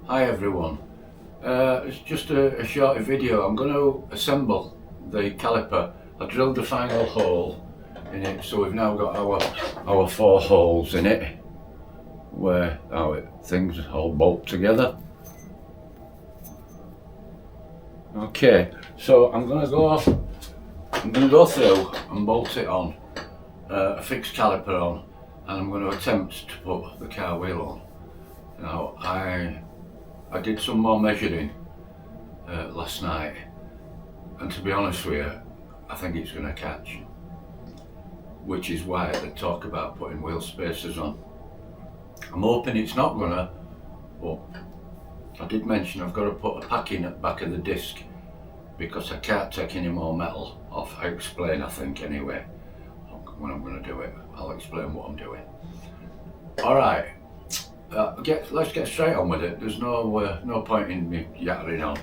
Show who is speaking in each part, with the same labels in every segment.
Speaker 1: Hi everyone, it's just a short video. I'm going to assemble the caliper. I drilled the final hole in it, so we've now got our 4 holes in it where things all bolt together. Okay, so I'm going to go through and bolt it on, a fixed caliper on, and I'm going to attempt to put the car wheel on. Now I did some more measuring last night, and to be honest with you, I think it's going to catch, which is why they talk about putting wheel spacers on. I'm hoping it's not gonna, but I did mention I've got to put a packing at the back of the disc because I can't take any more metal off. I explain, I think anyway, when I'm going to do it. I'll explain what I'm doing. Alright. Let's get straight on with it. There's no point in me yattering on,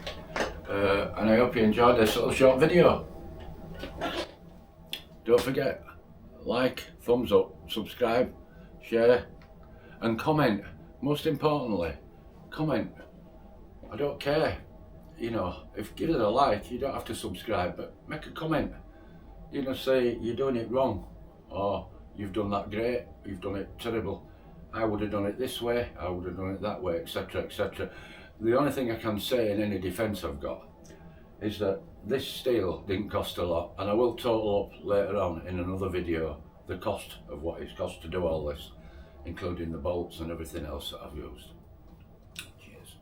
Speaker 1: and I hope you enjoyed this little short video. Don't forget, like, thumbs up, subscribe, share and comment. Most importantly, comment. I don't care, you know, if give it a like. You don't have to subscribe, but make a comment. You know, say you're doing it wrong, or you've done that great, you've done it terrible, I would have done it this way, I would have done it that way, etc, etc. The only thing I can say in any defence I've got is that this steel didn't cost a lot, and I will total up later on in another video the cost of what it's cost to do all this, including the bolts and everything else that I've used. Cheers.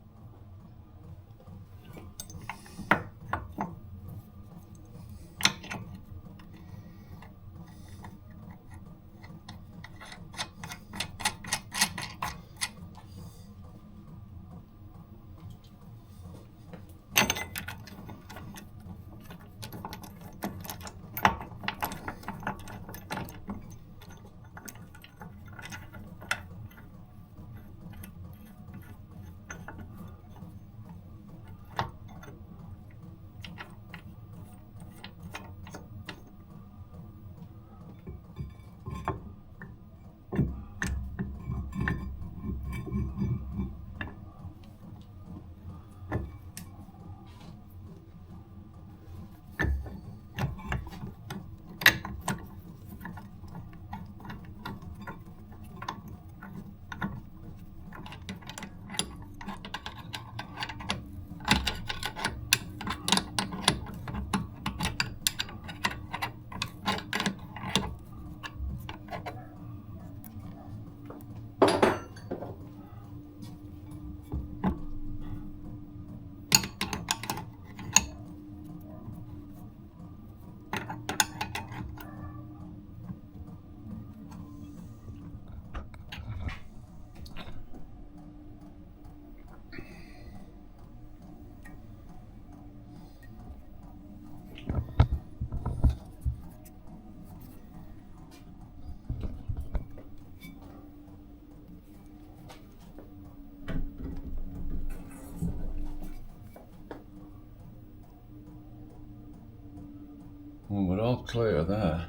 Speaker 1: Well, we're all clear there.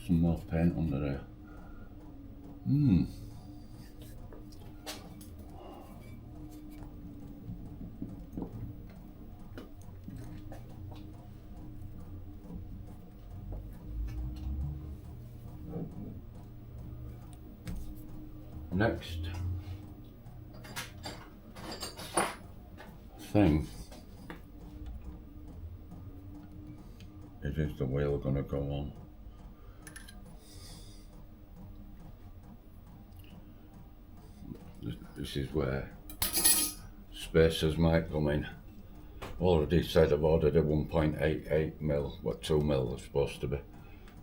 Speaker 1: Some more paint under there. Next thing is the wheel gonna go on. This is where spacers might come in. Already said I've ordered a 1.88 mil, what 2 mil is supposed to be,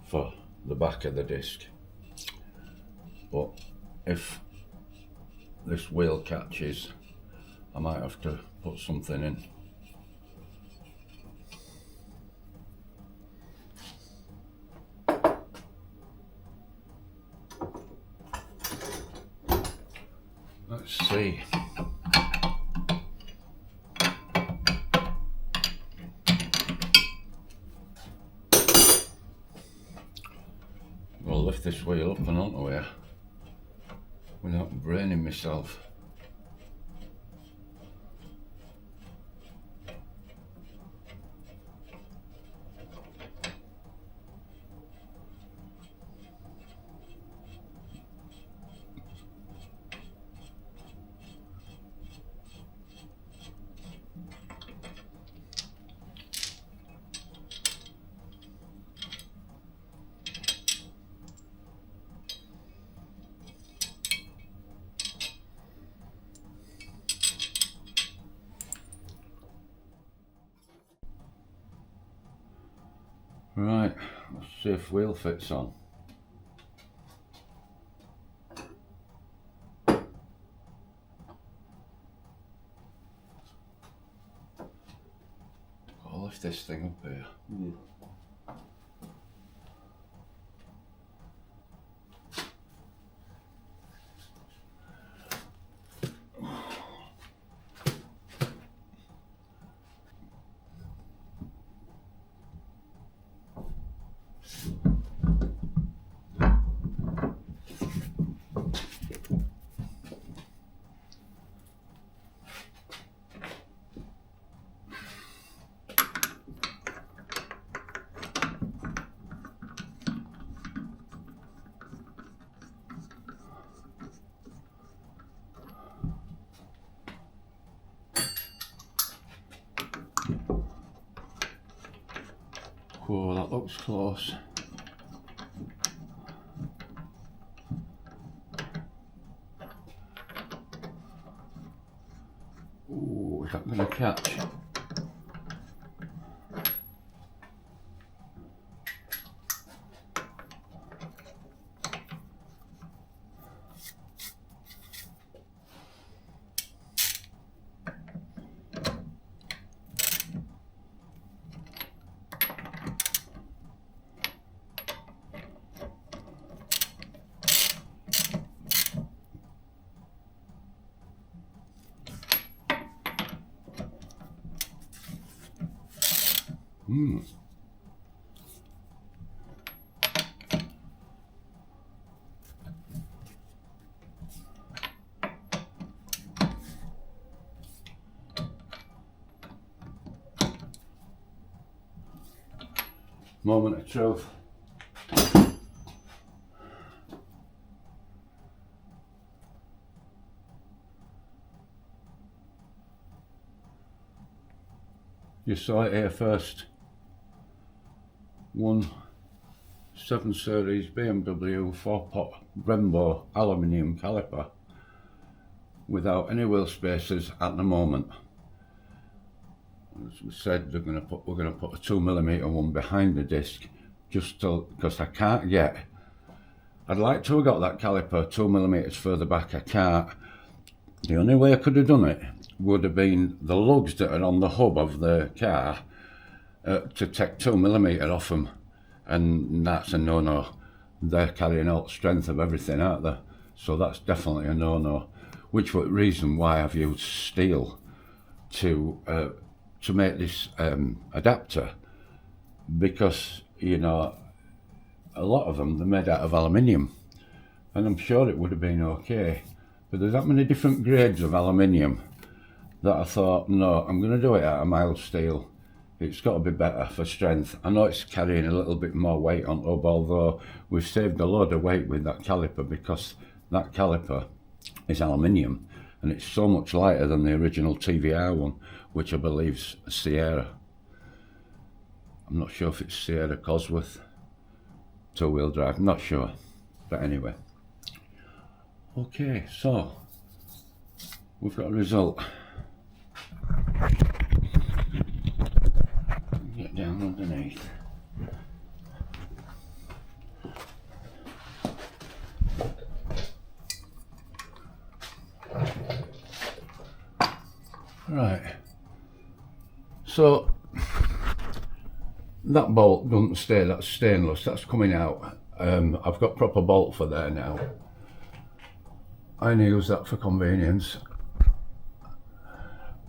Speaker 1: for the back of the disc. But if this wheel catches, I might have to put something in. Let's see. I'll lift this wheel up and onto here without braining myself. see if wheel fits on. I'll lift this thing up here. Whoa, that looks close. Ooh, is that going to catch? Moment of truth. You saw it here first. 7 Series BMW 4-pot Brembo aluminium caliper without any wheel spacers at the moment. As we said, we're going to put a 2mm one behind the disc, just because I can't get. I'd like to have got that caliper 2mm further back. I can't. The only way I could have done it would have been the lugs that are on the hub of the car to take 2mm off them, and that's a no-no. They're carrying out the strength of everything, aren't they? So that's definitely a no-no. Which was the reason why I've used steel to make this adapter, because you know a lot of them they're made out of aluminium, and I'm sure it would have been okay, but there's that many different grades of aluminium that I thought, no, I'm going to do it out of mild steel. It's got to be better for strength. I know it's carrying a little bit more weight on top, although we've saved a load of weight with that caliper, because that caliper is aluminium and it's so much lighter than the original TVR one, which I believe's Sierra. I'm not sure if it's Sierra Cosworth 2-wheel drive, I'm not sure, but anyway. Okay, so we've got a result. Get down underneath. Right, so that bolt doesn't stay, that's stainless, that's coming out. I've got proper bolt for there now. I only use that for convenience.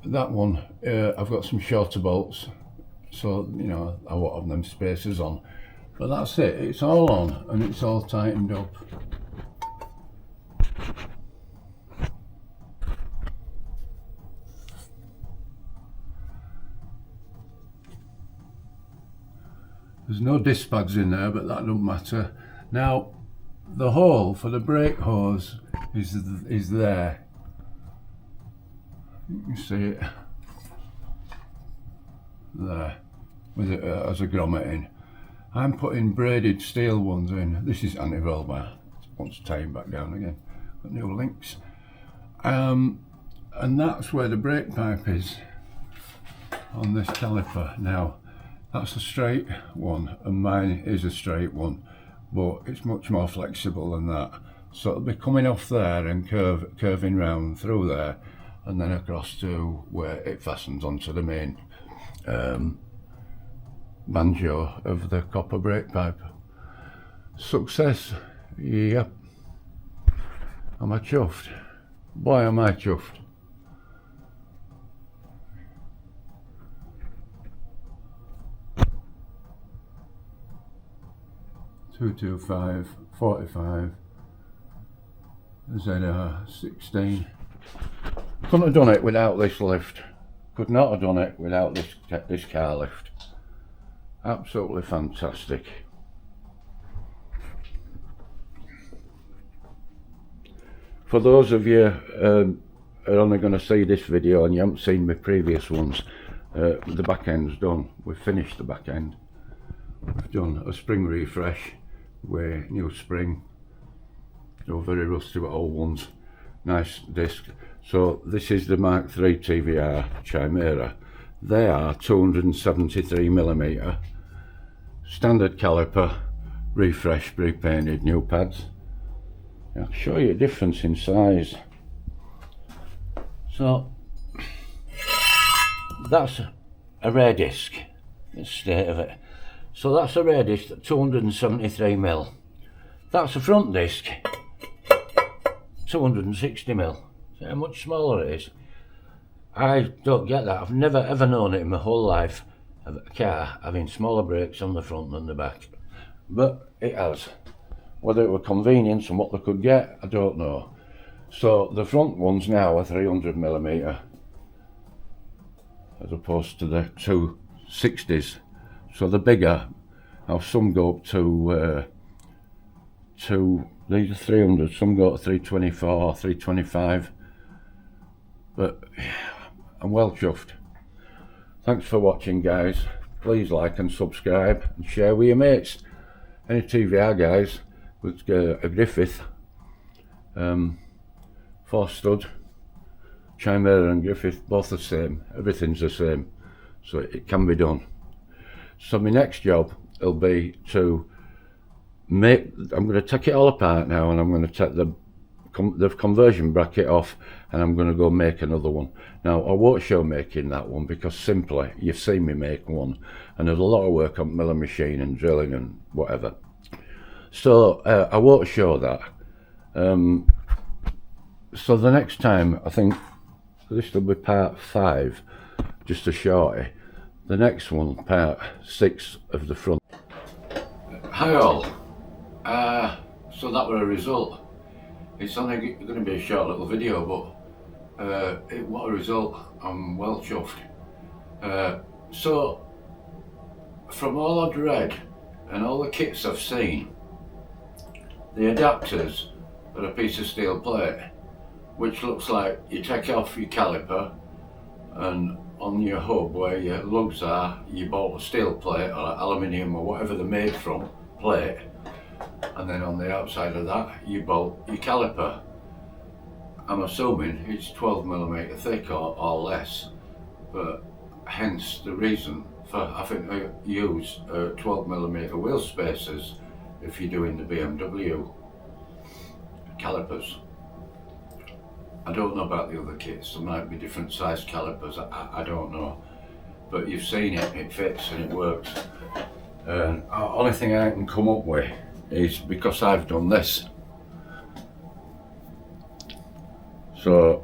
Speaker 1: That one, I've got some shorter bolts, so you know I won't have them spacers on, but that's it, it's all on and it's all tightened up. There's no disc pads in there, but that don't matter. Now the hole for the brake hose is there. You can see it there, with it as a grommet in. I'm putting braided steel ones in. This is anti-roll bar. Once tying back down again. Got new links. And that's where the brake pipe is on this caliper. Now,
Speaker 2: That's a straight one, and mine is a straight one, but it's much more flexible than that. So it'll be coming off there and curving round through there, and then across to where it fastens onto the main banjo of the copper brake pipe. Success, yep. Am I chuffed? Boy, am I chuffed. .225, 45, ZR 16. Couldn't have done it without this lift. Could not have done it without this car lift. Absolutely fantastic. For those of you who are only going to see this video and you haven't seen my previous ones, the back end's done. We've finished the back end. We've done a spring refresh with new spring. They were very rusty with old ones. Nice disc. So this is the Mark III TVR Chimaera. They are 273mm. Standard caliper, refreshed, repainted, new pads. I'll show you a difference in size. So that's a rear disc, the state of it. So that's a rear disc at 273mm. That's a front disc, 260mm. See how much smaller it is? I don't get that. I've never ever known it in my whole life of a car having smaller brakes on the front than the back. But it has. Whether it were convenience and what they could get, I don't know. So the front ones now are 300mm as opposed to the 260s. So the bigger. Now some go up to these are 300, some go to 324, 325. But I'm well chuffed. Thanks for watching, guys. Please like and subscribe and share with your mates. Any TVR guys with a Griffith, 4-stud, Chimaera and Griffith, both the same. Everything's the same, so it can be done. So my next job will be to make, I'm going to take it all apart now, and I'm going to take the conversion bracket off, and I'm going to go make another one. Now I won't show making that one because simply you've seen me make one, and there's a lot of work on milling machine and drilling and whatever. So I won't show that. So the next time, I think this will be part 5, just a shorty. The next one, part 6 of the front. Hi all. So that were a result. It's only going to be a short little video, but what a result. I'm well chuffed. So from all I've read and all the kits I've seen, the adapters are a piece of steel plate, which looks like you take off your caliper, and on your hub where your lugs are, you bolt a steel plate or aluminium or whatever they're made from, plate, and then on the outside of that you bolt your caliper. I'm assuming it's 12mm thick or less, but hence the reason for having to use 12mm wheel spacers if you're doing the BMW calipers. I don't know about the other kits, there might be different size calipers, I don't know. But you've seen it, it fits and it works. The only thing I can come up with is because I've done this. So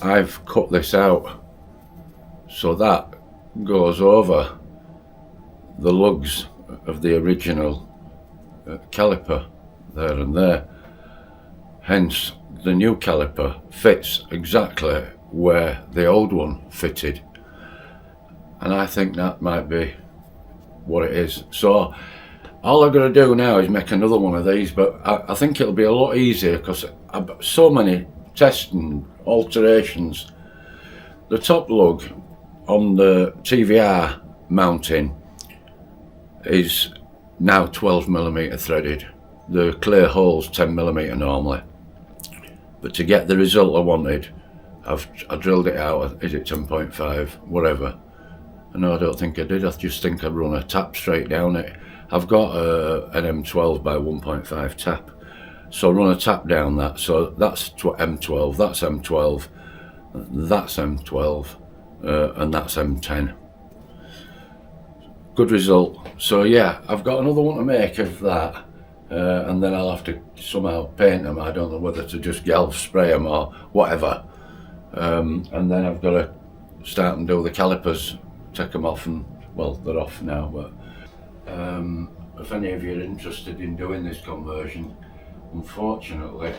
Speaker 2: I've cut this out so that goes over the lugs of the original caliper there and there. Hence the new caliper fits exactly where the old one fitted, and I think that might be what it is. So all I've got to do now is make another one of these, but I think it'll be a lot easier because I've got so many tests and alterations. The top lug on the TVR mounting is now 12mm threaded. The clear hole's 10mm normally, but to get the result I wanted, I drilled it out. Is it 10.5, whatever, No, I don't think I did. I just think I run a tap straight down it. I've got an M12 by 1.5 tap, so run a tap down that. So that's M12, that's M12, that's M12, and that's M10. Good result. So yeah, I've got another one to make of that, and then I'll have to somehow paint them. I don't know whether to just galv spray them or whatever. And then I've got to start and do the calipers, take them off, and well, they're off now, but if any of you are interested in doing this conversion, unfortunately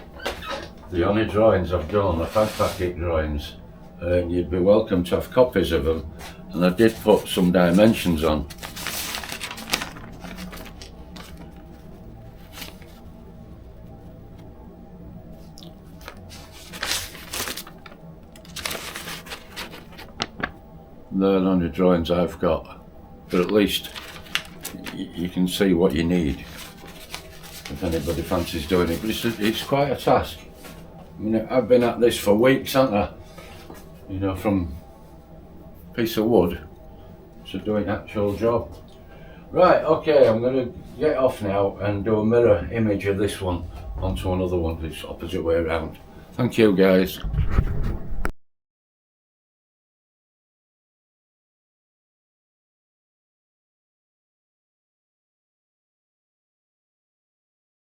Speaker 2: the only drawings I've done are fag packet drawings, and you'd be welcome to have copies of them, and I did put some dimensions on. They're the only drawings I've got, but at least you can see what you need if anybody fancies doing it. But it's quite a task. I mean, I've been at this for weeks, haven't I? You know, from a piece of wood to doing actual job. Right, okay, I'm going to get off now and do a mirror image of this one onto another one. It's opposite way around. Thank you, guys.